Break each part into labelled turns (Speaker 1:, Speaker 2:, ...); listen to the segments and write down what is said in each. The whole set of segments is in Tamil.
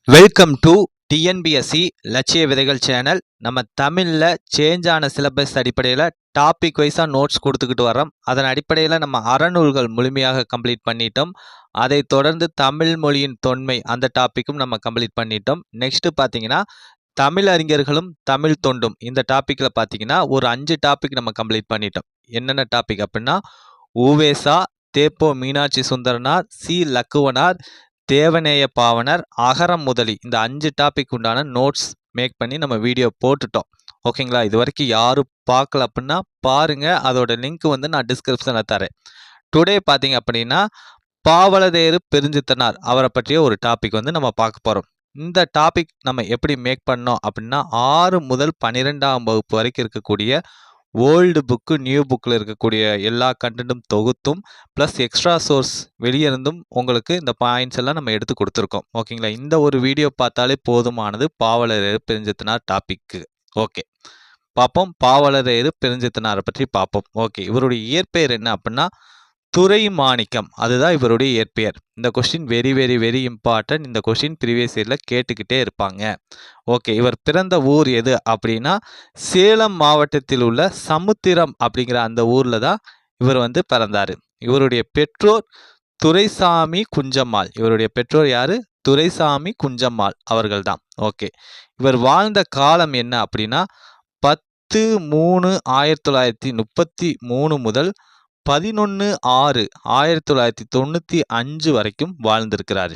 Speaker 1: வெல்கம் டு டிஎன்பிஎஸ்சி லட்சிய விதைகள் சேனல். நம்ம தமிழில் சேஞ்ச் ஆன சிலபஸ் அடிப்படையில் டாபிக் வைஸாக நோட்ஸ் கொடுத்துக்கிட்டு வரோம். அதன் அடிப்படையில் நம்ம அறநூல்கள் முழுமையாக கம்ப்ளீட் பண்ணிட்டோம். அதை தொடர்ந்து தமிழ் மொழியின் தொன்மை அந்த டாப்பிக்கும் நம்ம கம்ப்ளீட் பண்ணிட்டோம். நெக்ஸ்ட்டு பார்த்தீங்கன்னா தமிழ் அறிஞர்களும் தமிழ் தொண்டும் இந்த டாப்பிக்கில் பார்த்தீங்கன்னா ஒரு 5 டாபிக் நம்ம கம்ப்ளீட் பண்ணிட்டோம். என்னென்ன டாபிக் அப்படின்னா உவேசா, தேப்போ மீனாட்சி சுந்தரனார், சி லக்குவனார், தேவநேய பாவனர், அகரம் முதலி இந்த 5 டாபிக் உண்டான நோட்ஸ் மேக் பண்ணி நம்ம வீடியோ போட்டுட்டோம். ஓகேங்களா? இது வரைக்கும் யாரும் பார்க்கல அப்படின்னா பாருங்கள். அதோட லிங்க் வந்து நான் டிஸ்கிரிப்ஷனில் தரேன். டுடே பார்த்தீங்க அப்படின்னா பாவலரேறு பெருஞ்சித்தனார் அவரை பற்றிய ஒரு டாபிக் வந்து நம்ம பார்க்க போகிறோம். இந்த டாபிக் நம்ம எப்படி மேக் பண்ணோம் அப்படின்னா 6 முதல் 12ஆம் வகுப்பு வரைக்கும் இருக்கக்கூடிய ஓல்டு புக்கு நியூ புக்கில் இருக்கக்கூடிய எல்லா கண்டென்ட்டும் தொகுத்தும் ப்ளஸ் எக்ஸ்ட்ரா சோர்ஸ் வெளியிருந்தும் உங்களுக்கு இந்த பாயிண்ட்ஸ் எல்லாம் நம்ம எடுத்து கொடுத்துருக்கோம். ஓகேங்களா? இந்த ஒரு வீடியோ பார்த்தாலே போதுமானது பாவலரேறு பெருஞ்சித்தனார் டாபிக்கு. ஓகே, பார்ப்போம். பாவலரேறு பெருஞ்சித்தனாரை பற்றி பார்ப்போம். ஓகே, இவருடைய இயற்பெயர் என்ன அப்படின்னா துரை மாணிக்கம். அதுதான் இவருடைய இயற்பெயர். இந்த question very very very important. இந்த கொஸ்டின் ப்ரீவியஸ் இயரில் கேட்டுக்கிட்டே இருப்பாங்க. ஓகே, இவர் பிறந்த ஊர் எது அப்படின்னா சேலம் மாவட்டத்தில் உள்ள சமுத்திரம் அப்படிங்கிற அந்த ஊரில் தான் இவர் வந்து பிறந்தார். இவருடைய பெற்றோர் துரைசாமி குஞ்சம்மாள். இவருடைய பெற்றோர் யார்? துரைசாமி குஞ்சம்மாள் அவர்கள் தான். ஓகே, இவர் வாழ்ந்த காலம் என்ன அப்படின்னா 10/3/1933 முதல் 11/6/1995 வரைக்கும் வாழ்ந்திருக்கிறார்.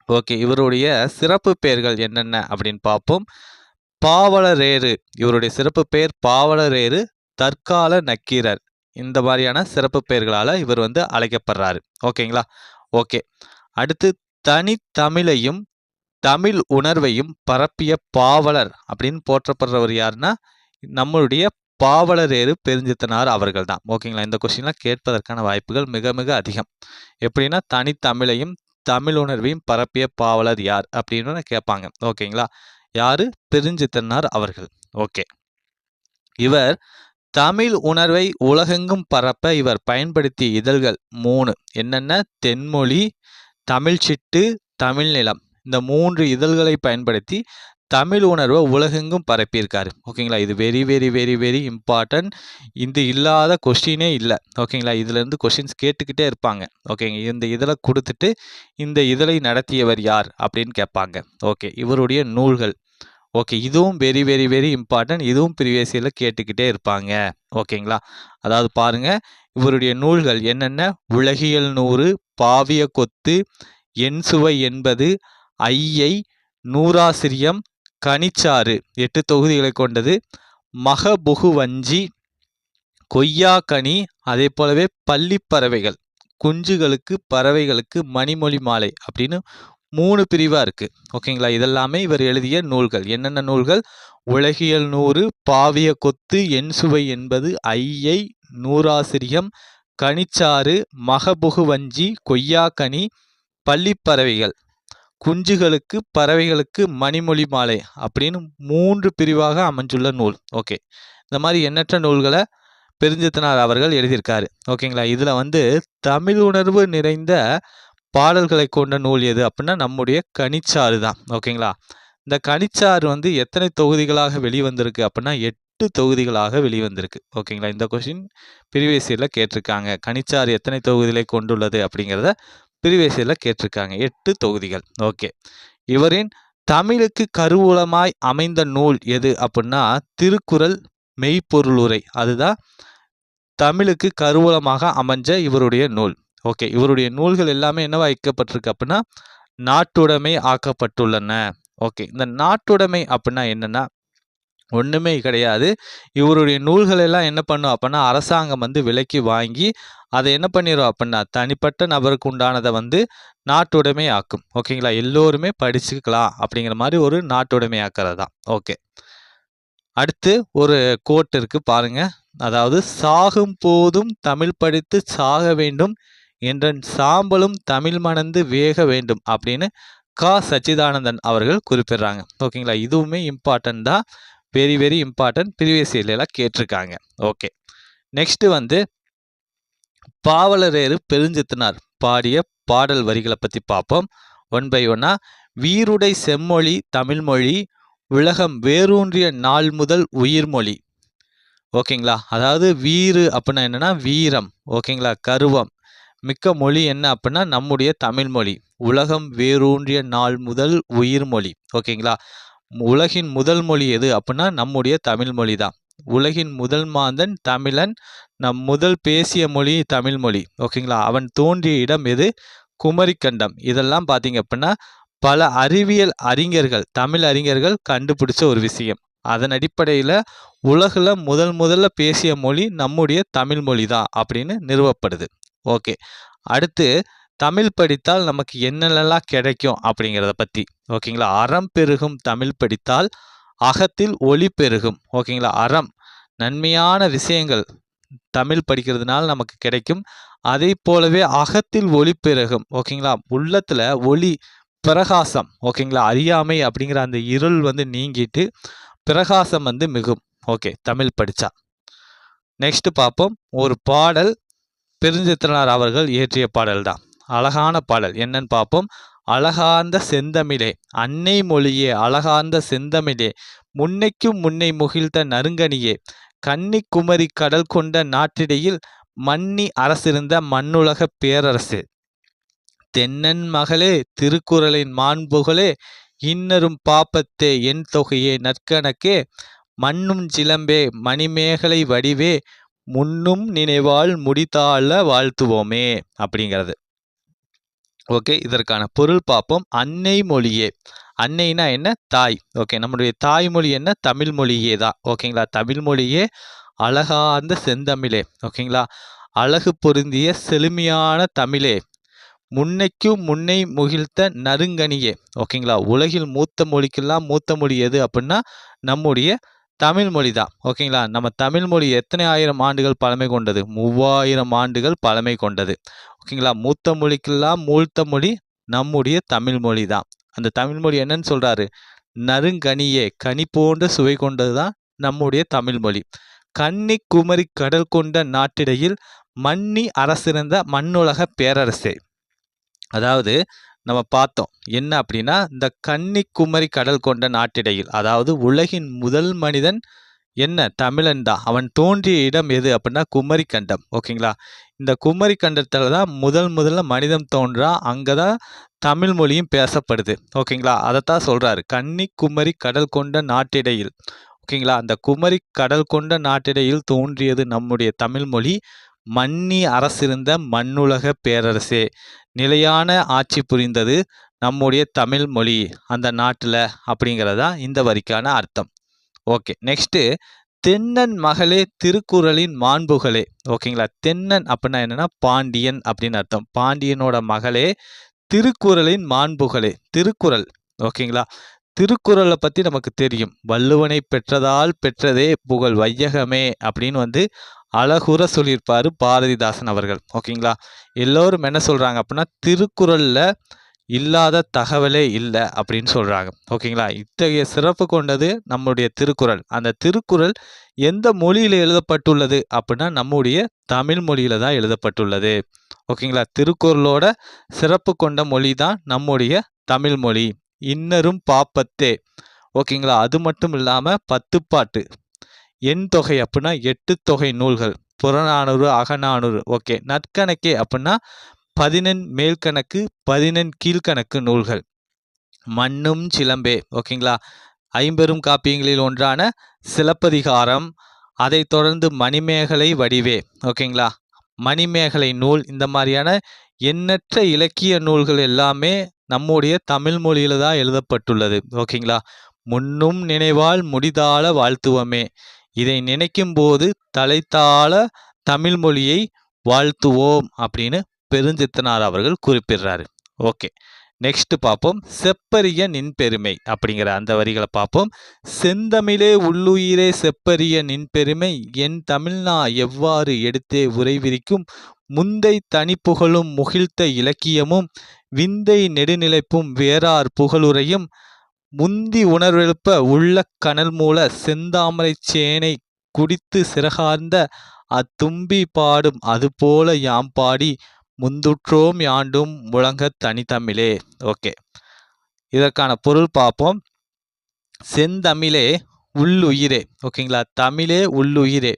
Speaker 1: ஓகே, இவருடைய சிறப்பு பெயர்கள் என்னென்ன அப்படின்னு பார்ப்போம். பாவலரேறு, இவருடைய சிறப்பு பெயர் பாவலரேறு தற்கால நக்கீரர். இந்த மாதிரியான சிறப்பு பெயர்களால் இவர் வந்து அழைக்கப்படுறாரு. ஓகேங்களா? ஓகே, அடுத்து தனித்தமிழையும் தமிழ் உணர்வையும் பரப்பிய பாவலர் அப்படின்னு போற்றப்படுறவர் யாருன்னா நம்மளுடைய பாவலரேறு பெருஞ்சித்தனார் அவர்கள் தான். ஓகேங்களா? இந்த கொஸ்டின்லாம் கேட்பதற்கான வாய்ப்புகள் மிக மிக அதிகம். எப்படின்னா தனித்தமிழையும் தமிழ் உணர்வையும் பரப்பிய பாவலர் யார் அப்படின்னு கேட்பாங்க. ஓகேங்களா? யாரு? பெருஞ்சித்தனார் அவர்கள். ஓகே, இவர் தமிழ் உணர்வை உலகெங்கும் பரப்ப இவர் பயன்படுத்திய இதழ்கள் 3 என்னென்ன? தென்மொழி, தமிழ்ச்சிட்டு, தமிழ் நிலம். இந்த 3 இதழ்களை பயன்படுத்தி தமிழ் உணர்வை உலகெங்கும் பரப்பியிருக்காரு. ஓகேங்களா? இது very very very very important. இது இல்லாத கொஸ்டினே இல்லை. ஓகேங்களா? இதுலேருந்து கொஸ்டின்ஸ் கேட்டுக்கிட்டே இருப்பாங்க. ஓகேங்க, இந்த இதழை கொடுத்துட்டு இந்த இதழை நடத்தியவர் யார் அப்படின்னு கேட்பாங்க. ஓகே, இவருடைய நூல்கள். ஓகே, இதுவும் வெரி வெரி வெரி இம்பார்ட்டன்ட். இதுவும் ப்ரீவியஸ் இயரில் கேட்டுக்கிட்டே இருப்பாங்க. ஓகேங்களா? அதாவது பாருங்க, இவருடைய நூல்கள் என்னென்ன? உலகியல் 100, பாவிய கொத்து, என் சுவை என்பது, ஐயை, நூறாசிரியம், கனிச்சாறு 8 தொகுதிகளை கொண்டது, மகபுகுவஞ்சி, கொய்யாக்கனி, அதே போலவே பள்ளிப்பறவைகள், குஞ்சுகளுக்கு பறவைகளுக்கு மணிமொழி மாலை அப்படின்னு 3 பிரிவாக இருக்குது. ஓகேங்களா? இதெல்லாமே இவர் எழுதிய நூல்கள். என்னென்ன நூல்கள்? உலகியல் 100, பாவிய கொத்து, என் சுவை என்பது, ஐயை, நூறாசிரியம், கனிச்சாறு, மகபுகுவஞ்சி, கொய்யாக்கனி, பள்ளிப்பறவைகள், குஞ்சுகளுக்கு பறவைகளுக்கு மணிமொழி மாலை அப்படின்னு 3 பிரிவாக அமைஞ்சுள்ள நூல். ஓகே, இந்த மாதிரி எண்ணற்ற நூல்களை பெருஞ்சித்தனார் அவர்கள் எழுதியிருக்காரு. ஓகேங்களா? இதில் வந்து தமிழ் உணர்வு நிறைந்த பாடல்களை கொண்ட நூல் எது அப்படின்னா நம்முடைய கனிச்சாறு தான். ஓகேங்களா? இந்த கனிச்சாறு வந்து எத்தனை தொகுதிகளாக வெளிவந்திருக்கு அப்படின்னா 8 தொகுதிகளாக வெளிவந்திருக்கு. ஓகேங்களா? இந்த கொஸ்டின் ப்ரீவியஸ் இயரில் கேட்டிருக்காங்க. கனிச்சாறு எத்தனை தொகுதிகளை கொண்டுள்ளது அப்படிங்கிறத ப்ரீவியஸ் இயரில் கேட்டிருக்காங்க. 8 தொகுதிகள். ஓகே, இவரின் தமிழுக்கு கருவூலமாய் அமைந்த நூல் எது அப்படின்னா திருக்குறள் மெய்ப்பொருளுரை. அதுதான் தமிழுக்கு கருவூலமாக அமைஞ்ச இவருடைய நூல். ஓகே, இவருடைய நூல்கள் எல்லாமே என்னவா வைக்கப்பட்டிருக்கு அப்படின்னா நாட்டுடைமை ஆக்கப்பட்டுள்ளன. ஓகே, இந்த நாட்டுடைமை அப்படின்னா என்னன்னா ஒன்றுமே கிடையாது. இவருடைய நூல்கள் எல்லாம் என்ன பண்ணும் அப்படின்னா அரசாங்கம் வந்து விலைக்கு வாங்கி அதை என்ன பண்ணிடும் அப்படின்னா தனிப்பட்ட நபருக்கு உண்டானதை வந்து நாட்டுடைமை ஆக்கும். ஓகேங்களா? எல்லோருமே படிச்சுக்கலாம் அப்படிங்கிற மாதிரி ஒரு நாட்டுடைமை ஆக்கிறது தான். ஓகே, அடுத்து ஒரு கோட் இருக்குது பாருங்க. அதாவது சாகும் போதும் தமிழ் படித்து சாக வேண்டும் என்ற சாம்பலும் தமிழ் மணந்து வேக வேண்டும் அப்படின்னு சச்சிதானந்தன் அவர்கள் குறிப்பிடுறாங்க. ஓகேங்களா? இதுவுமே இம்பார்ட்டன்ட் தான். Very very important. ப்ரீவியஸ் இயர்லாம் கேட்டிருக்காங்க. ஓகே, நெக்ஸ்ட் வந்து பாவலரேறு பெருஞ்சித்தனார் பாடிய பாடல் வரிகளை பற்றி பார்ப்போம். ஒன் பை ஒன்னா. வீருடை செம்மொழி தமிழ்மொழி உலகம் வேரூன்றிய நாள் முதல் உயிர்மொழி. ஓகேங்களா, அதாவது வீறு அப்படின்னா என்னன்னா வீரம். ஓகேங்களா, கருவம் மிக்க மொழி என்ன அப்படின்னா நம்முடைய தமிழ்மொழி. உலகம் வேரூன்றிய நாள் முதல் உயிர்மொழி. ஓகேங்களா, உலகின் முதல் மொழி எது அப்படின்னா நம்முடைய தமிழ்மொழி தான். உலகின் முதல் மாந்தன் தமிழன், நம் முதல் பேசிய மொழி தமிழ்மொழி. ஓகேங்களா, அவன் தோன்றிய இடம் எது? குமரிக்கண்டம். இதெல்லாம் பார்த்தீங்க அப்படின்னா பல அறிவியல் அறிஞர்கள், தமிழ் அறிஞர்கள் கண்டுபிடிச்ச ஒரு விஷயம். அதன் அடிப்படையில் உலகில் முதல்ல பேசிய மொழி நம்முடைய தமிழ் மொழி தான் அப்படின்னு நிறுவப்படுது. ஓகே, அடுத்து தமிழ் படித்தால் நமக்கு என்னென்னலாம் கிடைக்கும் அப்படிங்கிறத பற்றி. ஓகேங்களா, அறம் பெருகும் தமிழ் படித்தால் அகத்தில் ஒளி பெருகும். ஓகேங்களா, அறம் நன்மையான விஷயங்கள் தமிழ் படிக்கிறதுனால நமக்கு கிடைக்கும். அதே போலவே அகத்தில் ஒளி பெருகும். ஓகேங்களா, உள்ளத்தில் ஒளி பிரகாசம். ஓகேங்களா, அறியாமை அப்படிங்கிற அந்த இருள் நீங்கிட்டு பிரகாசம் மிகும். ஓகே, தமிழ் படித்தா. நெக்ஸ்ட் பார்ப்போம். ஒரு பாடல் பெருஞ்சித்திரனார் அவர்கள் இயற்றிய பாடல் தான். அழகான பாடல் என்னன்னு பார்ப்போம். அழகார்ந்த செந்தமிழே அன்னை மொழியே அழகார்ந்த செந்தமிழே முன்னைக்கும் முன்னை முகிழ்த்த நறுங்கனியே கன்னி குமரி கடல் கொண்ட நாட்டிடையில் மன்னி அரசிருந்த மண்ணுலக பேரரசு தென்னன் மகளே திருக்குறளின் மாண்புகளே இன்னரும் பாப்பத்தே என் தொகையே நற்கணக்கே மண்ணும் சிலம்பே மணிமேகலை வடிவே முன்னும் நினைவால் முடித்தாள வாழ்த்துவோமே அப்படிங்கிறது. ஓகே, இதற்கான பொருள் பார்ப்போம். அன்னை மொழியே, அன்னைனா என்ன? தாய். ஓகே, நம்முடைய தாய்மொழி என்ன? தமிழ் மொழியே தான். ஓகேங்களா, தமிழ் மொழியே அழகார்ந்த செந்தமிழே. ஓகேங்களா, அழகு பொருந்திய செழுமையான தமிழே முன்னைக்கும் முன்னை முகிழ்த்த நறுங்கனியே. ஓகேங்களா, உலகில் மூத்த மொழிக்கெல்லாம் மூத்த மொழி எது அப்படின்னா நம்முடைய தமிழ் மொழி தான். ஓகேங்களா, நம்ம தமிழ் மொழி எத்தனை ஆயிரம் ஆண்டுகள் பழமை கொண்டது? 3000 ஆண்டுகள் பழமை கொண்டது. ஓகேங்களா, மூத்த மொழிக்கெல்லாம் மூத்த மொழி நம்முடைய தமிழ் மொழி தான். அந்த தமிழ் மொழி என்னன்னு சொல்றாரு? நறுங்கனியே, கனி போன்ற சுவை கொண்டது தான் நம்முடைய தமிழ் மொழி. கன்னி குமரி கடல் கொண்ட நாட்டிடையில் மன்னி அரசிருந்த மண்ணுலக பேரரசே. அதாவது நம்ம பார்த்தோம் என்ன அப்படின்னா இந்த கன்னிக்குமரி கடல் கொண்ட நாட்டிடையில், அதாவது உலகின் முதல் மனிதன் என்ன? தமிழன் தான். அவன் தோன்றிய இடம் எது அப்படின்னா குமரி கண்டம். ஓகேங்களா, இந்த குமரி கண்டத்தில் தான் முதல்ல மனிதன் தோன்றா. அங்கே தான் தமிழ் மொழியும் பேசப்படுது. ஓகேங்களா, அதைத்தான் சொல்கிறாரு கன்னிக்குமரி கடல் கொண்ட நாட்டிடையில். ஓகேங்களா, அந்த குமரி கடல் கொண்ட நாட்டிடையில் தோன்றியது நம்முடைய தமிழ் மொழி. மன்னி அரசிருந்த மண்ணுலக பேரரசே, நிலையான ஆட்சி புரிந்தது நம்முடைய தமிழ் மொழி அந்த நாட்டில் அப்படிங்கிறதா இந்த வரிக்கான அர்த்தம். ஓகே, நெக்ஸ்ட்டு தென்னன் மகளே திருக்குறளின் மாண்புகளே. ஓகேங்களா, தென்னன் அப்படின்னா என்னன்னா பாண்டியன் அப்படின்னு அர்த்தம். பாண்டியனோட மகளே திருக்குறளின் மாண்புகளே. திருக்குறள். ஓகேங்களா, திருக்குறளை பற்றி நமக்கு தெரியும். வள்ளுவனை பெற்றதால் பெற்றதே புகழ் வையகமே அப்படின்னு அழகுற சொல்லியிருப்பார் பாரதிதாசன் அவர்கள். ஓகேங்களா, எல்லோரும் என்ன சொல்கிறாங்க அப்படின்னா திருக்குறளில் இல்லாத தகவலே இல்லை அப்படின்னு சொல்கிறாங்க. ஓகேங்களா, இத்தகைய சிறப்பு கொண்டது நம்முடைய திருக்குறள். அந்த திருக்குறள் எந்த மொழியில் எழுதப்பட்டுள்ளது அப்படின்னா நம்முடைய தமிழ் மொழியில் தான் எழுதப்பட்டுள்ளது. ஓகேங்களா, திருக்குறளோட சிறப்பு கொண்ட மொழி தான் நம்முடைய தமிழ் மொழி. இன்னரும் பாப்பத்தே. ஓகேங்களா, அது மட்டும் இல்லாமல் 10 பாட்டு, எண் தொகை அப்படின்னா 8 தொகை நூல்கள், புறநானூறு அகநானூறு. ஓகே, நற்கணக்கே அப்படின்னா 14 மேல்கணக்கு 14 கீழ்கணக்கு நூல்கள். மண்ணும் சிலம்பே. ஓகேங்களா, 50 காப்பியங்களில் ஒன்றான சிலப்பதிகாரம். அதை தொடர்ந்து மணிமேகலை வடிவே. ஓகேங்களா, மணிமேகலை நூல். இந்த மாதிரியான எண்ணற்ற இலக்கிய நூல்கள் எல்லாமே நம்முடைய தமிழ் மொழியில தான் எழுதப்பட்டுள்ளது. ஓகேங்களா, முன்னும் நினைவால் முடிதாள வாழ்த்துவமே. இதை நினைக்கும் போது தலைத்தாள தமிழ் மொழியை வாழ்த்துவோம் அப்படின்னு பெருஞ்சித்தனார் அவர்கள் குறிப்பிடுறாரு. ஓகே, நெக்ஸ்ட் பார்ப்போம். செப்பரிய நின் பெருமை அப்படிங்கிற அந்த வரிகளை பார்ப்போம். செந்தமிழே உள்ளுயிரே செப்பரிய நின் பெருமை என் தமிழ்நா எவ்வாறு எடுத்தே உரைவிரிக்கும் முந்தை தனிப்புகழும் முகிழ்த்த இலக்கியமும் விந்தை நெடுநிலைப்பும் வேறார் புகழுரையும் முந்தி உணர்வெழுப்ப உள்ள கனல் மூல செந்தாமரை சேனை குடித்து சிறகார்ந்த அத்தும்பி பாடும் அதுபோல யாம் பாடி முந்துற்றோம் யாண்டும் முழங்க தனித்தமிழே. ஓகே, இதற்கான பொருள் பார்ப்போம். செந்தமிழே உள்ளுயிரே. ஓகேங்களா, தமிழே உள்ளுயிரே.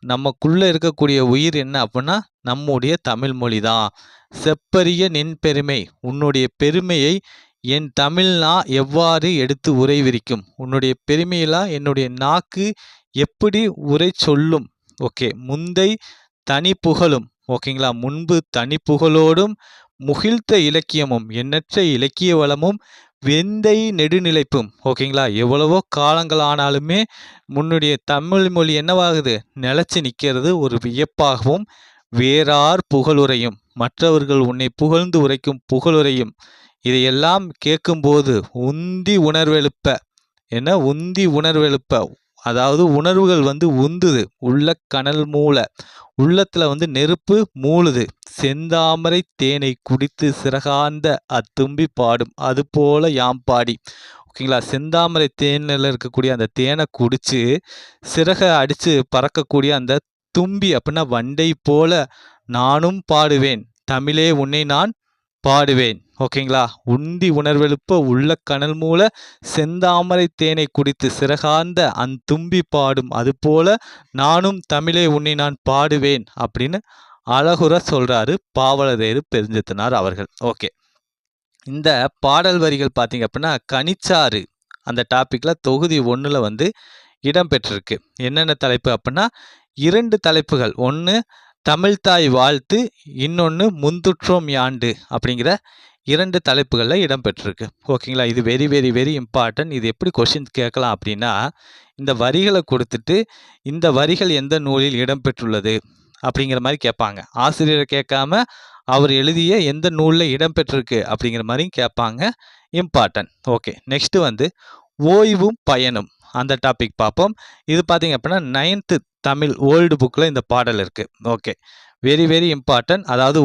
Speaker 1: நமக்குள்ள இருக்கக்கூடிய உயிர் என்ன அப்படின்னா நம்முடைய தமிழ் மொழி தான். செப்பரிய நின் பெருமை, உன்னுடைய பெருமையை என் தமிழ்னா எவ்வாறு எடுத்து உரைவிரிக்கும், உன்னுடைய பெருமையெல்லாம் என்னுடைய நாக்கு எப்படி உரை சொல்லும். ஓகே, முந்தை தனி புகழும். ஓகேங்களா, முன்பு தனி புகழோடும் முகிழ்த்த இலக்கியமும் எண்ணற்ற இலக்கிய வளமும் வெந்தை நெடுநிலைப்பும். ஓகேங்களா, எவ்வளவோ காலங்கள் ஆனாலுமே முன்னுடைய தமிழ் மொழி என்னவாகுது, நிலச்சி நிற்கிறது ஒரு வியப்பாகவும். வேறார் புகழுரையும், மற்றவர்கள் உன்னை புகழ்ந்து உரைக்கும் புகழுரையும், இதையெல்லாம் கேட்கும்போது உந்தி உணர்வெழுப்ப. என்ன உந்தி உணர்வெழுப்ப, அதாவது உணர்வுகள் உந்துது, உள்ள கனல் மூல, உள்ளத்துல நெருப்பு மூழுது. செந்தாமரை தேனை குடித்து சிறகார்ந்த அத்தும்பி பாடும், அது போல யாம் பாடி. ஓகேங்களா, செந்தாமரை தேனில் இருக்கக்கூடிய அந்த தேனை குடிச்சு சிறகை அடித்து பறக்கக்கூடிய அந்த தும்பி அப்படின்னா வண்டை போல நானும் பாடுவேன், தமிழே உன்னை நான் பாடுவேன். ஓகேங்களா, உந்தி உணர்வெழுப்ப உள்ள கனல் மூல செந்தாமரை தேனை குடித்து சிறகார்ந்த தும்பி பாடும், அது போல நானும் தமிழே உன்னை நான் பாடுவேன் அப்படின்னு அழகுற சொல்றாரு பாவலரேறு பெருஞ்சித்தனார் அவர்கள். ஓகே, இந்த பாடல் வரிகள் பார்த்தீங்க அப்படின்னா கனிச்சாறு அந்த டாபிக்ல தொகுதி 1ல் இடம்பெற்றிருக்கு. என்னென்ன தலைப்பு அப்படின்னா 2 தலைப்புகள், ஒன்று தமிழ்தாய் வாழ்த்து, இன்னொன்று முந்துற்றோம் யாண்டு அப்படிங்கிற 2 தலைப்புகளில் இடம்பெற்றிருக்கு. ஓகேங்களா, இது வெரி வெரி வெரி இம்பார்ட்டன்ட். இது எப்படி கொஸ்டின் கேட்கலாம் அப்படின்னா, இந்த வரிகளை கொடுத்துட்டு இந்த வரிகள் எந்த நூலில் இடம்பெற்றுள்ளது அப்படிங்கிற மாதிரி கேட்பாங்க. ஆசிரியரை கேட்காம அவர் எழுதிய எந்த நூலில் இடம்பெற்றிருக்கு அப்படிங்கிற மாதிரியும் கேட்பாங்க. இம்பார்ட்டன்ட். ஓகே, நெக்ஸ்ட்டு ஓய்வும் பயனும் அந்த டாபிக் பார்ப்போம். இது பார்த்தீங்க அப்படின்னா 9th தமிழ் ஓல்டு புக்கில் இந்த பாடல் இருக்குது. Okay, very very important. அதாவது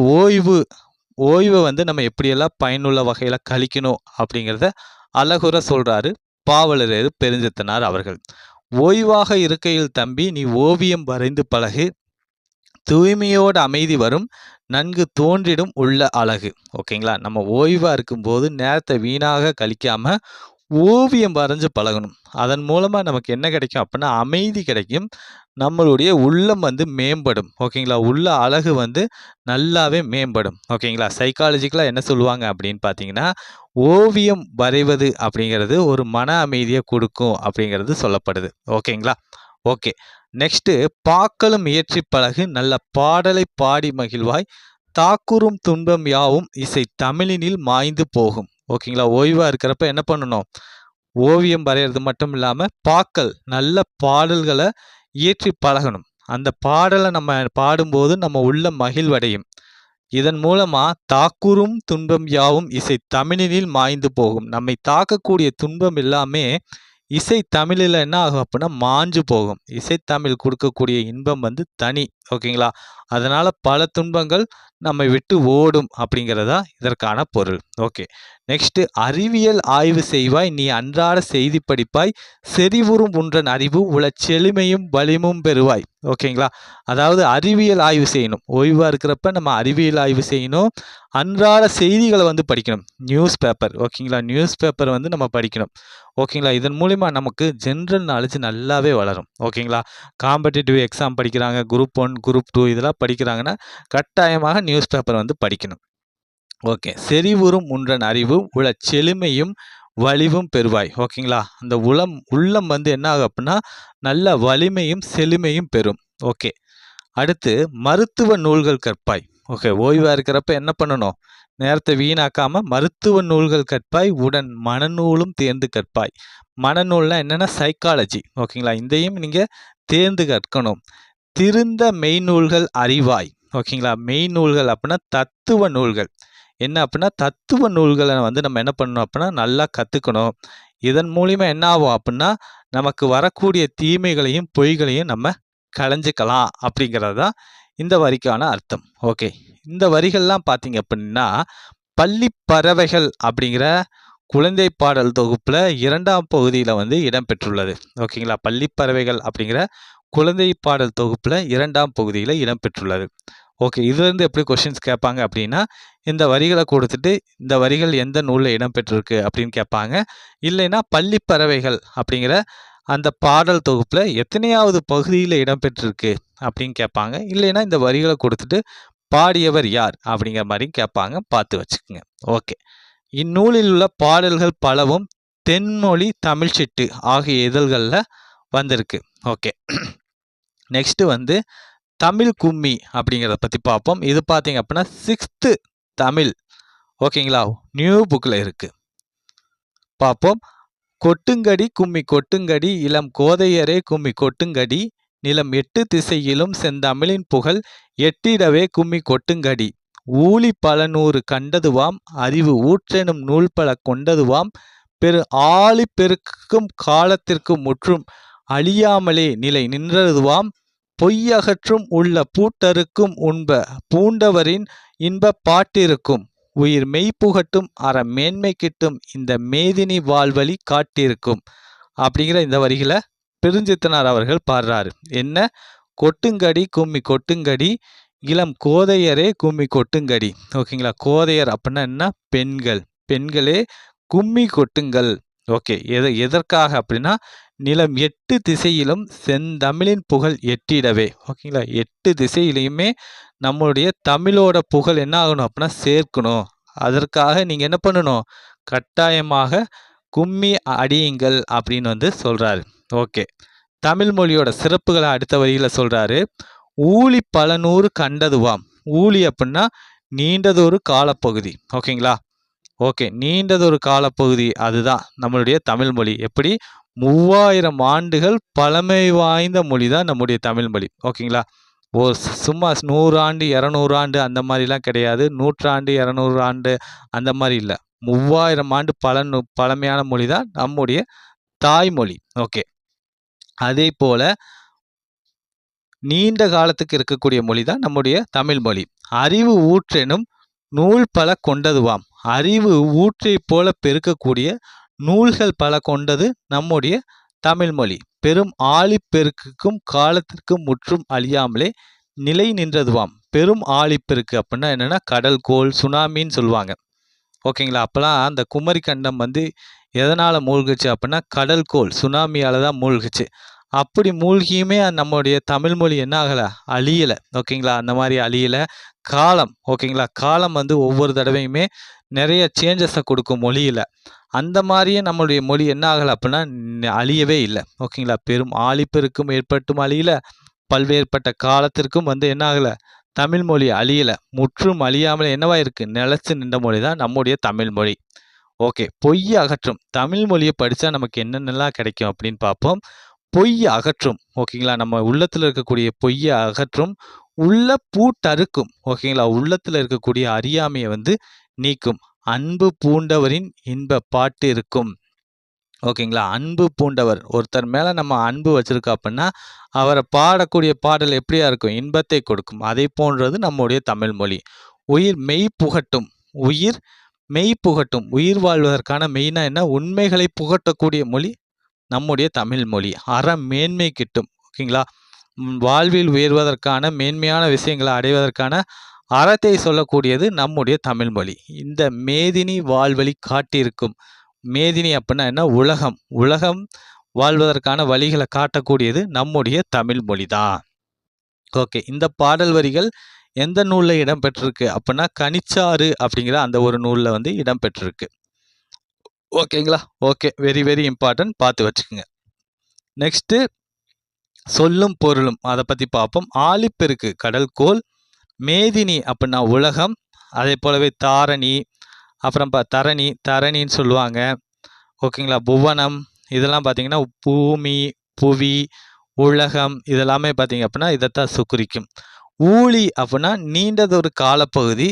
Speaker 1: ஓய்வை நம்ம எப்படியெல்லாம் பயனுள்ள வகையில் கழிக்கணும் அப்படிங்கிறத அழகுற சொல்கிறாரு பாவலரேறு பெருஞ்சித்தனார் அவர்கள். ஓய்வாக இருக்கையில் தம்பி நீ ஓவியம் வரைந்து பழகு, தூய்மையோடு அமைதி வரும், நன்கு தோன்றிடும் உள்ள அழகு. ஓகேங்களா, நம்ம ஓய்வாக இருக்கும்போது நேரத்தை வீணாக கழிக்காம ஓவியம் வரைஞ்சு பழகணும். அதன் மூலமாக நமக்கு என்ன கிடைக்கும் அப்படின்னா அமைதி கிடைக்கும், நம்மளுடைய உள்ளம் மேம்படும். ஓகேங்களா, உள்ள அழகு நல்லாவே மேம்படும். ஓகேங்களா, சைக்காலஜிக்கலாக என்ன சொல்லுவாங்க அப்படின்னு பார்த்தீங்கன்னா, ஓவியம் வரைவது அப்படிங்கிறது ஒரு மன அமைதியை கொடுக்கும் அப்படிங்கிறது சொல்லப்படுது. ஓகேங்களா, ஓகே, நெக்ஸ்ட்டு பாக்களும் இயற்றி பழகு, நல்ல பாடலை பாடி மகிழ்வாய், தாக்குறும் துன்பம் யாவும் இசை தமிழினில் மாய்ந்து போகும். ஓகேங்களா, ஓய்வாக இருக்கிறப்ப என்ன பண்ணணும், ஓவியம் வரைகிறது மட்டும் இல்லாமல் பாக்கள் நல்ல பாடல்களை இயற்றி பழகணும். அந்த பாடலை நம்ம பாடும்போது நம்ம உள்ள மகிழ்வடையும். இதன் மூலமாக தாக்குறும் துன்பம் யாவும் இசை தமிழினில் மாய்ந்து போகும். நம்மை தாக்கக்கூடிய துன்பம் எல்லாமே இசை தமிழில் என்ன ஆகும் அப்படின்னா மாஞ்சு போகும். இசைத்தமிழ் கொடுக்கக்கூடிய இன்பம் தனி. ஓகேங்களா, அதனால் பல துன்பங்கள் நம்மை விட்டு ஓடும் அப்படிங்கிறதா இதற்கான பொருள். ஓகே, நெக்ஸ்ட்டு அறிவியல் ஆய்வு செய்வாய், நீ அன்றாட செய்தி படிப்பாய், செறிவுறும் உன்றன் அறிவு உள செழுமையும் வலிமும் பெறுவாய். ஓகேங்களா, அதாவது அறிவியல் ஆய்வு செய்யணும். ஓய்வாக இருக்கிறப்ப நம்ம அறிவியல் ஆய்வு செய்யணும். அன்றாட செய்திகளை படிக்கணும், நியூஸ் பேப்பர். ஓகேங்களா, நியூஸ் பேப்பர் நம்ம படிக்கணும். ஓகேங்களா, இதன் மூலிமா நமக்கு ஜென்ரல் நாலேஜ் நல்லாவே வளரும். ஓகேங்களா, காம்படிட்டிவ் எக்ஸாம் படிக்கிறாங்க, குரூப் 1 குரூப் 2 இதெல்லாம் படிக்கிறாங்கன்னா கட்டாயமாக நியூஸ் பேப்பர் படிக்கணும். ஓகே, செறிவுறும் உன்றன் அறிவு உள செழுமையும் வலிவும் பெறுவாய். ஓகேங்களா, அந்த உள்ளம் என்ன ஆகும் அப்படின்னா நல்ல வலிமையும் செழுமையும் பெறும். ஓகே, அடுத்து மருத்துவ நூல்கள் கற்பாய். ஓகே, ஓய்வாக இருக்கிறப்ப என்ன பண்ணணும், நேரத்தை வீணாக்காமல் மருத்துவ நூல்கள் கற்பாய், உடன் மனநூலும் தேர்ந்து கற்பாய். மனநூல்னா என்னென்னா சைக்காலஜி. ஓகேங்களா, இதையும் நீங்கள் தேர்ந்து கற்கணும். திருந்த மெய்நூல்கள் அறிவாய். ஓகேங்களா, மெய்நூல்கள் அப்படின்னா தத்துவ நூல்கள். என்ன அப்படின்னா தத்துவ நூல்களை நம்ம என்ன பண்ணணும் அப்படின்னா நல்லா கற்றுக்கணும். இதன் மூலிமா என்ன ஆகும் அப்படின்னா நமக்கு வரக்கூடிய தீமைகளையும் பொய்களையும் நம்ம களைஞ்சிக்கலாம் அப்படிங்கிறது தான் இந்த வரிக்கான அர்த்தம். ஓகே, இந்த வரிகள்லாம் பார்த்தீங்க அப்படின்னா பள்ளி பறவைகள் அப்படிங்கிற குழந்தை பாடல் தொகுப்பில் 2ஆம் பகுதியில் இடம்பெற்றுள்ளது. ஓகேங்களா, பள்ளி பறவைகள் அப்படிங்கிற குழந்தை பாடல் தொகுப்பில் 2ஆம் பகுதியில் இடம்பெற்றுள்ளது. ஓகே, இதுலேருந்து எப்படி கொஷின்ஸ் கேட்பாங்க அப்படின்னா இந்த வரிகளை கொடுத்துட்டு இந்த வரிகள் எந்த நூலில் இடம்பெற்றிருக்கு அப்படின்னு கேட்பாங்க. இல்லைன்னா பள்ளிப்பறவைகள் அப்படிங்கிற அந்த பாடல் தொகுப்பில் எத்தனையாவது பகுதியில் இடம்பெற்றிருக்கு அப்படின்னு கேட்பாங்க. இல்லைன்னா இந்த வரிகளை கொடுத்துட்டு பாடியவர் யார் அப்படிங்கிற மாதிரி கேட்பாங்க. பார்த்து வச்சுக்கோங்க. ஓகே, இந்நூலில் உள்ள பாடல்கள் பலவும் தென்மொழி தமிழ்ச்சிட்டு ஆகிய இதழ்களில் வந்திருக்கு. ஓகே, நெக்ஸ்ட் வந்து தமிழ் கும்மி அப்படிங்கிறத பற்றி பார்ப்போம். இது பார்த்தீங்க அப்படின்னா 6th தமிழ், ஓகேங்களா, நியூ புக்கில் இருக்குது. பார்ப்போம். கொட்டுங்கடி கும்மி கொட்டுங்கடி இளம் கோதையரே கும்மி கொட்டுங்கடி நிலம் 8 திசையிலும் செந்தமிழின் புகழ் எட்டிடவே கும்மி கொட்டுங்கடி ஊழி பல நூறு கண்டதுவாம் அறிவு ஊற்றெனும் நூல் பல கொண்டதுவாம் பெரு ஆழி பெருக்கும் காலத்திற்கு முற்றும் அழியாமலே நிலை நின்றதுவாம் பொய்யகற்றும் உள்ள பூட்டருக்கும் உண்ப பூண்டவரின் இன்ப பாட்டிருக்கும் உயிர் மெய்ப்புகட்டும் அற மேன்மை கிட்டும் இந்த மேதினி வாழ்வழி காட்டியிருக்கும் அப்படிங்கிற இந்த வரிகளை பெருஞ்சித்தனார் அவர்கள் பாடுறாரு. என்ன? கொட்டுங்கடி கும்மி கொட்டுங்கடி இளம் கோதையரே கும்மி கொட்டுங்கடி. ஓகேங்களா, கோதையர் அப்படின்னா என்ன? பெண்கள். பெண்களே கும்மி கொட்டுங்கள். ஓகே, எதற்காக அப்படின்னா நிலம் 8 திசையிலும் செந்தமிழின் புகழ் எட்டிடவே. ஓகேங்களா, 8 திசையிலையுமே நம்மளுடைய தமிழோட புகழ் என்ன ஆகணும் அப்படின்னா சேர்க்கணும். அதற்காக நீங்கள் என்ன பண்ணணும்? கட்டாயமாக கும்மி அடியுங்கள் அப்படின்னு வந்து சொல்கிறாரு. ஓகே, தமிழ் மொழியோட சிறப்புகளை அடுத்த வரியில் சொல்கிறாரு. ஊழி பல நூறு கண்டதுவாம். ஊழி அப்படின்னா நீண்டதொரு காலப்பகுதி. ஓகேங்களா, ஓகே, நீண்டதொரு காலப்பகுதி, அதுதான் நம்மளுடைய தமிழ் மொழி. எப்படி? 3000 ஆண்டுகள் பழமை வாய்ந்த மொழி தான் நம்முடைய தமிழ் மொழி. ஓகேங்களா, சும்மா 100 ஆண்டு 200 ஆண்டு அந்த மாதிரிலாம் கிடையாது. 100 ஆண்டு 200 ஆண்டு அந்த மாதிரி இல்லை. 3000 ஆண்டு பழமையான மொழி தான் நம்முடைய தாய்மொழி. ஓகே, அதே போல நீண்ட காலத்துக்கு இருக்கக்கூடிய மொழி தான் நம்முடைய தமிழ் மொழி. அறிவு ஊற்றெனும் நூல் பல கொண்டதுவாம். அறிவு ஊற்றை போல பெருக்கக்கூடிய நூல்கள் பல கொண்டது நம்முடைய தமிழ் மொழி. பெரும் ஆழிப்பெருக்குக்கும் காலத்திற்கும் முற்றும் அழியாமலே நிலை நின்றதுவாம். பெரும் ஆழிப்பெருக்கு அப்படின்னா என்னென்னா கடல் கோள் சுனாமின்னு சொல்லுவாங்க. ஓகேங்களா, அப்போலாம் அந்த குமரி கண்டம் வந்து எதனால் மூழ்குச்சு அப்படின்னா கடல் கோள் சுனாமியால் தான் மூழ்குச்சு. அப்படி மூழ்கியுமே நம்முடைய தமிழ்மொழி என்ன ஆகலை? அழியலை. ஓகேங்களா, அந்த மாதிரி அழியலை. காலம், ஓகேங்களா, காலம் வந்து ஒவ்வொரு தடவையுமே நிறைய சேஞ்சஸை கொடுக்கும் மொழியில். அந்த மாதிரியே நம்மளுடைய மொழி என்ன ஆகலை அப்படின்னா அழியவே இல்லை. ஓகேங்களா, பெரும் ஆழிப்பெருக்கும் ஏற்பட்டும் அழியலை, பல்வேறுபட்ட காலத்திற்கும் வந்து என்ன ஆகலை? தமிழ் மொழி அழியலை. முற்றும் அழியாமல் என்னவா இருக்குது? நிலச்சி நின்ற மொழி தான் நம்முடைய தமிழ் மொழி. ஓகே, பொய் அகற்றும். தமிழ் மொழியை படித்தா நமக்கு என்னென்னலாம் கிடைக்கும் அப்படின்னு பார்ப்போம். பொய் அகற்றும். ஓகேங்களா, நம்ம உள்ளத்தில் இருக்கக்கூடிய பொய்யை அகற்றும். உள்ள பூட்டறுக்கும். ஓகேங்களா, உள்ளத்தில் இருக்கக்கூடிய அறியாமையை வந்து நீக்கும். அன்பு பூண்டவரின் இன்ப பாட்டு இருக்கும். ஓகேங்களா, அன்பு பூண்டவர், ஒருத்தர் மேலே நம்ம அன்பு வச்சிருக்கோம் அப்படின்னா அவரை பாடக்கூடிய பாடல் எப்படியா இருக்கும்? இன்பத்தை கொடுக்கும். அதை போன்றது நம்முடைய தமிழ் மொழி. உயிர் மெய் புகட்டும். உயிர் மெய் புகட்டும். உயிர் வாழ்வதற்கான மெயினா என்ன? உண்மைகளை புகட்டக்கூடிய மொழி நம்முடைய தமிழ் மொழி. அற மேன்மை கிட்டும். ஓகேங்களா, வாழ்வில் உயர்வதற்கான மேன்மையான விஷயங்களை அடைவதற்கான அறத்தை சொல்லக்கூடியது நம்முடைய தமிழ் மொழி. இந்த மேதினி வாழ்வழி காட்டியிருக்கும். மேதினி அப்படின்னா என்ன? உலகம். உலகம் வாழ்வதற்கான வழிகளை காட்டக்கூடியது நம்முடைய தமிழ் மொழி தான். ஓகே, இந்த பாடல் வரிகள் எந்த நூலில் இடம்பெற்றிருக்கு அப்படின்னா கனிச்சாறு அப்படிங்கிற அந்த ஒரு நூலில் வந்து இடம்பெற்றிருக்கு. ஓகேங்களா, ஓகே, வெரி வெரி இம்பார்ட்டன்ட், பார்த்து வச்சுக்கோங்க. நெக்ஸ்ட்டு சொல்லும் பொருளும் அதை பற்றி பார்ப்போம். ஆழிப்பெருக்கு கடல்கோள், மேதினி அப்படின்னா உலகம், அதே போலவே தாரணி, அப்புறம் தரணி, தரணின்னு சொல்லுவாங்க. ஓகேங்களா, புவனம், இதெல்லாம் பார்த்தீங்கன்னா பூமி, புவி, உலகம், இதெல்லாமே பார்த்தீங்க அப்படின்னா இதைத்தான் குறிக்கும். ஊழி அப்படின்னா நீண்டதொரு காலப்பகுதி,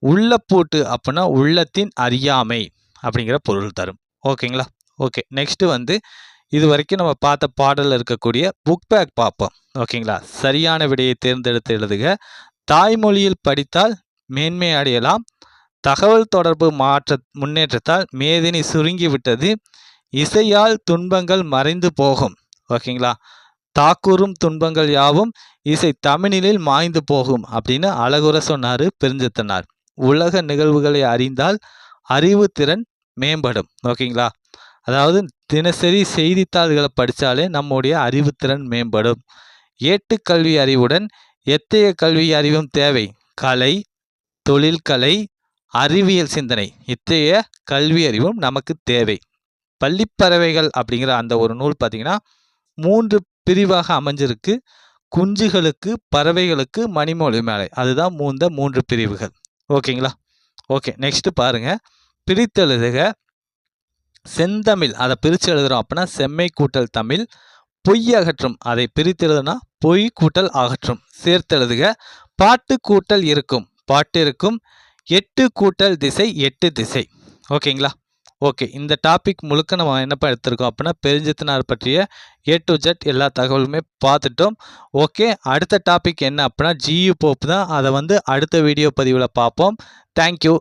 Speaker 1: உள்ளப்பூட்டு அப்படின்னா உள்ளத்தின் அறியாமை அப்படிங்கிற பொருள் தரும். ஓகேங்களா, ஓகே, நெக்ஸ்ட்டு வந்து இது வரைக்கும் நம்ம பார்த்த பாடலில் இருக்கக்கூடிய புக் பேக் பார்ப்போம். ஓகேங்களா, சரியான விடையை தேர்ந்தெடுத்து எழுதுக. தாய்மொழியில் படித்தால் மேன்மை அடையலாம். தகவல் தொடர்பு முன்னேற்றத்தால் மேதினி சுருங்கி விட்டது. இசையால் துன்பங்கள் மறைந்து போகும். ஓகேங்களா, தாக்கூறும் துன்பங்கள் யாவும் இசை தமிழில் மாய்ந்து போகும் அப்படின்னு அழகுற சொன்னார் பெருஞ்சித்தனார். உலக நிகழ்வுகளை அறிந்தால் அறிவுத்திறன் மேம்படும். ஓகேங்களா? அதாவது தினசரி செய்தித்தாள்களை படித்தாலே நம்முடைய அறிவுத்திறன் மேம்படும். ஏட்டுக்கல்வி அறிவுடன் எத்தகைய கல்வி அறிவும் தேவை? கலை, தொழில்கலை, அறிவியல் சிந்தனை இத்தகைய கல்வி அறிவும் நமக்கு தேவை. பள்ளிப்பறவைகள் அப்படிங்கிற அந்த ஒரு நூல் பார்த்தீங்கன்னா 3 பிரிவாக அமைஞ்சிருக்கு. குஞ்சுகளுக்கு, பறவைகளுக்கு, மணிமொழி மாலை, அதுதான் 3 பிரிவுகள். ஓகேங்களா? ஓகே, நெக்ஸ்ட் பாருங்க. பிரித்தெழுதுக. செந்தமிழ், அதை பிரித்து எழுதுகிறோம் அப்படின்னா செம்மை கூட்டல் தமிழ். பொய் அகற்றும், அதை பிரித்து எழுதுனா பொய் கூட்டல் அகற்றும். சேர்த்தெழுதுக. பாட்டு கூட்டல் இருக்கும், பாட்டு இருக்கும். 8 கூட்டல் திசை 8 திசை. ஓகேங்களா? ஓகே, இந்த டாபிக் முழுக்க நம்ம என்னப்பா எடுத்திருக்கோம் அப்படின்னா பெருஞ்சித்தனார் பற்றிய A to Z எல்லா தகவலுமே பார்த்துட்டோம். ஓகே, அடுத்த டாபிக் என்ன அப்படின்னா GU போப் தான். அதை அடுத்த வீடியோ பதிவில் பார்ப்போம். தேங்க்யூ.